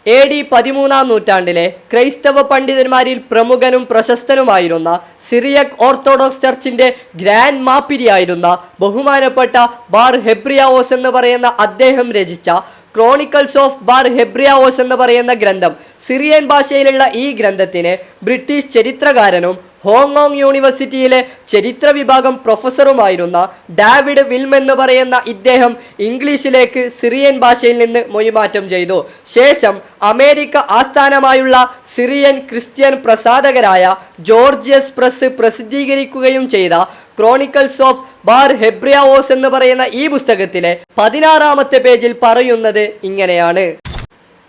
AD 13-ാം നൂറ്റാണ്ടിലെ ക്രൈസ്തവ പണ്ഡിതന്മാരിൽ പ്രമുഖനും പ്രശസ്തനുമായിരുന്ന Syriac Orthodox ചർച്ചിന്റെ grand മാപ്പിരിയായിരുന്ന ബഹുമാനപ്പെട്ട ബാർ ഹെബ്രിയാവോസ് എന്ന് പറയുന്ന അദ്ദേഹം രചിച്ച ക്രോണിക്കൽസ് ഓഫ് ബാർ ഹെബ്രിയാവോസ് എന്ന് പറയുന്ന ഗ്രന്ഥം, സിറിയൻ ഭാഷയിലുള്ള ഈ ഗ്രന്ഥത്തിന് ബ്രിട്ടീഷ് ചരിത്രകാരനും ഹോങ്കോങ് യൂണിവേഴ്സിറ്റിയിലെ ചരിത്ര വിഭാഗം പ്രൊഫസറുമായിരുന്ന ഡേവിഡ് വിൽം എന്ന് പറയുന്ന ഇദ്ദേഹം ഇംഗ്ലീഷിലേക്ക് സിറിയൻ ഭാഷയിൽ നിന്ന് മൊഴിമാറ്റം ചെയ്തു. ശേഷം അമേരിക്ക ആസ്ഥാനമായുള്ള സിറിയൻ ക്രിസ്ത്യൻ പ്രസാധകരായ ജോർജിയസ് പ്രസ് പ്രസിദ്ധീകരിക്കുകയും ചെയ്ത ക്രോണിക്കൽസ് ഓഫ് ബാർ ഹെബ്രിയാവോസ് എന്ന് പറയുന്ന ഈ പുസ്തകത്തിലെ 16-ാമത്തെ പേജിൽ പറയുന്നത് ഇങ്ങനെയാണ്.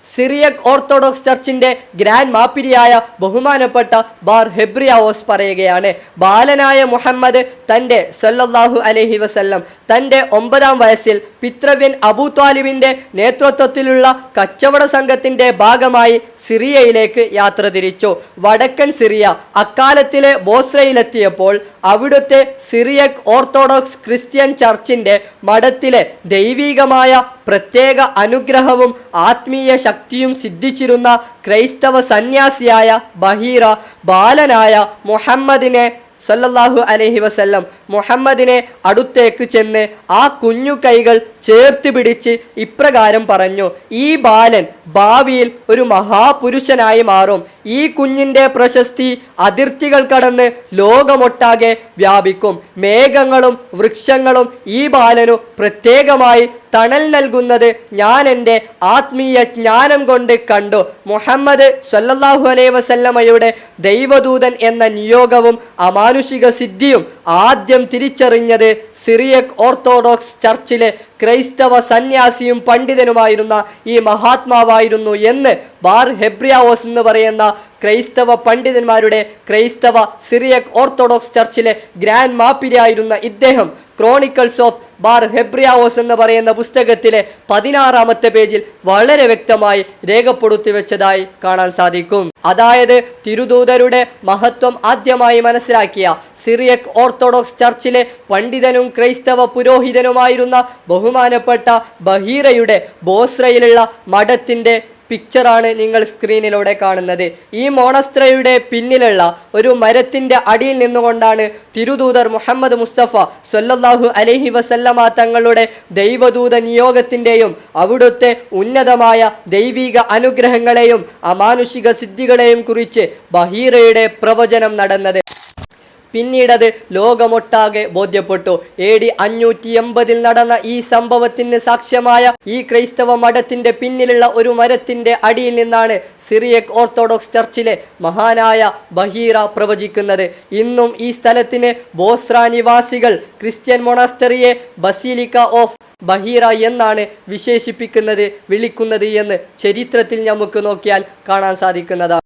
സിറിയക് ഓർത്തഡോക്സ് ചർച്ചിന്റെ ഗ്രാൻഡ് മാപ്പിരിയായ ബഹുമാനപ്പെട്ട ബാർ ഹെബ്രിയാവോസ് പറയുകയാണ്, ബാലനായ മുഹമ്മദ് തൻ്റെ സല്ലല്ലാഹു അലൈഹി വസല്ലം തൻ്റെ 9-ാം വയസ്സിൽ പിതൃവ്യൻ അബൂ ത്വാലിബിന്റെ നേതൃത്വത്തിലുള്ള കച്ചവട സംഘത്തിന്റെ ഭാഗമായി സിറിയയിലേക്ക് യാത്ര തിരിച്ചു. വടക്കൻ സിറിയ അക്കാലത്തിലെ ബോസ്രയിലെത്തിയപ്പോൾ അവിടുത്തെ സിറിയക് ഓർത്തഡോക്സ് ക്രിസ്ത്യൻ ചർച്ചിന്റെ മഠത്തിലെ ദൈവികമായ പ്രത്യേക അനുഗ്രഹവും ആത്മീയ ശക്തിയും സിദ്ധിച്ചിരുന്ന ക്രൈസ്തവ സന്യാസിയായ ബഹീറ ബാലനായ മുഹമ്മദിനെ സല്ലല്ലാഹു അലൈഹി വസല്ലം മുഹമ്മദിനെ അടുത്തേക്ക് ചെന്ന് ആ കുഞ്ഞു കൈകൾ ചേർത്ത് പിടിച്ച് ഇപ്രകാരം പറഞ്ഞു, ഈ ബാലൻ ഭാവിയിൽ ഒരു മഹാപുരുഷനായി മാറും. ഈ കുഞ്ഞിൻ്റെ പ്രശസ്തി അതിർത്തികൾ കടന്ന് ലോകമൊട്ടാകെ വ്യാപിക്കും. മേഘങ്ങളും വൃക്ഷങ്ങളും ഈ ബാലനു പ്രത്യേകമായി തണൽ നൽകുന്നത് ഞാൻ എൻ്റെ ആത്മീയ ജ്ഞാനം കൊണ്ട് കണ്ടു. മുഹമ്മദ് സല്ലല്ലാഹു അലൈഹി വസല്ലമയുടെ ദൈവദൂതൻ എന്ന നിയോഗവും അമാനുഷിക സിദ്ധിയും ആദ്യം തിരിച്ചറിഞ്ഞത് സിറിയക് ഓർത്തഡോക്സ് ചർച്ചിലെ ക്രൈസ്തവ സന്യാസിയും പണ്ഡിതനുമായിരുന്ന ഈ മഹാത്മാവായിരുന്നു എന്ന് ബാർ ഹെബ്രിയാവോസ് എന്ന് പറയുന്ന ക്രൈസ്തവ പണ്ഡിതന്മാരുടെ ക്രൈസ്തവ സിറിയക് ഓർത്തഡോക്സ് ചർച്ചിലെ ഗ്രാൻഡ് മാപ്പിരിയായിരുന്ന ഇദ്ദേഹം ക്രോണിക്കൽസ് ഓഫ് ബാർ ഹെബ്രിയാവോസ് എന്ന് പറയുന്ന പുസ്തകത്തിലെ 16-ാമത്തെ പേജിൽ വളരെ വ്യക്തമായി രേഖപ്പെടുത്തി വെച്ചതായി കാണാൻ സാധിക്കും. അതായത് തിരുദൂതരുടെ മഹത്വം ആദ്യമായി മനസ്സിലാക്കിയ സിറിയക് ഓർത്തഡോക്സ് ചർച്ചിലെ പണ്ഡിതനും ക്രൈസ്തവ പുരോഹിതനുമായിരുന്ന ബഹുമാനപ്പെട്ട ബഹീറയുടെ ബോസ്രയിലുള്ള മഠത്തിന്റെ പിക്ചറാണ് നിങ്ങൾ സ്ക്രീനിലൂടെ കാണുന്നത്. ഈ മോണസ്ത്രയുടെ പിന്നിലുള്ള ഒരു മരത്തിന്റെ അടിയിൽ നിന്നുകൊണ്ടാണ് തിരുദൂതർ മുഹമ്മദ് മുസ്തഫ സല്ലല്ലാഹു അലൈഹി വസല്ലമ തങ്ങളുടെ ദൈവദൂത നിയോഗത്തിൻ്റെയും അവിടുത്തെ ഉന്നതമായ ദൈവിക അനുഗ്രഹങ്ങളെയും അമാനുഷിക സിദ്ധികളെയും കുറിച്ച് ബഹീറയുടെ പ്രവചനം നടന്നത്. പിന്നീടത് ലോകമൊട്ടാകെ ബോധ്യപ്പെട്ടു. AD 580 നടന്ന ഈ സംഭവത്തിന് സാക്ഷ്യമായ ഈ ക്രൈസ്തവ മഠത്തിന്റെ പിന്നിലുള്ള ഒരു മരത്തിന്റെ അടിയിൽ നിന്നാണ് സിറിയക് ഓർത്തഡോക്സ് ചർച്ചിലെ മഹാനായ ബഹീറ പ്രവചിക്കുന്നത്. ഇന്നും ഈ സ്ഥലത്തിന് ബോസ്ര നിവാസികൾ ക്രിസ്ത്യൻ മൊണാസ്റ്ററിയെ ബസിലിക്ക ഓഫ് ബഹീറ എന്നാണ് വിശേഷിപ്പിക്കുന്നത്, വിളിക്കുന്നത് എന്ന് ചരിത്രത്തിൽ നമുക്ക് നോക്കിയാൽ കാണാൻ സാധിക്കുന്നതാണ്.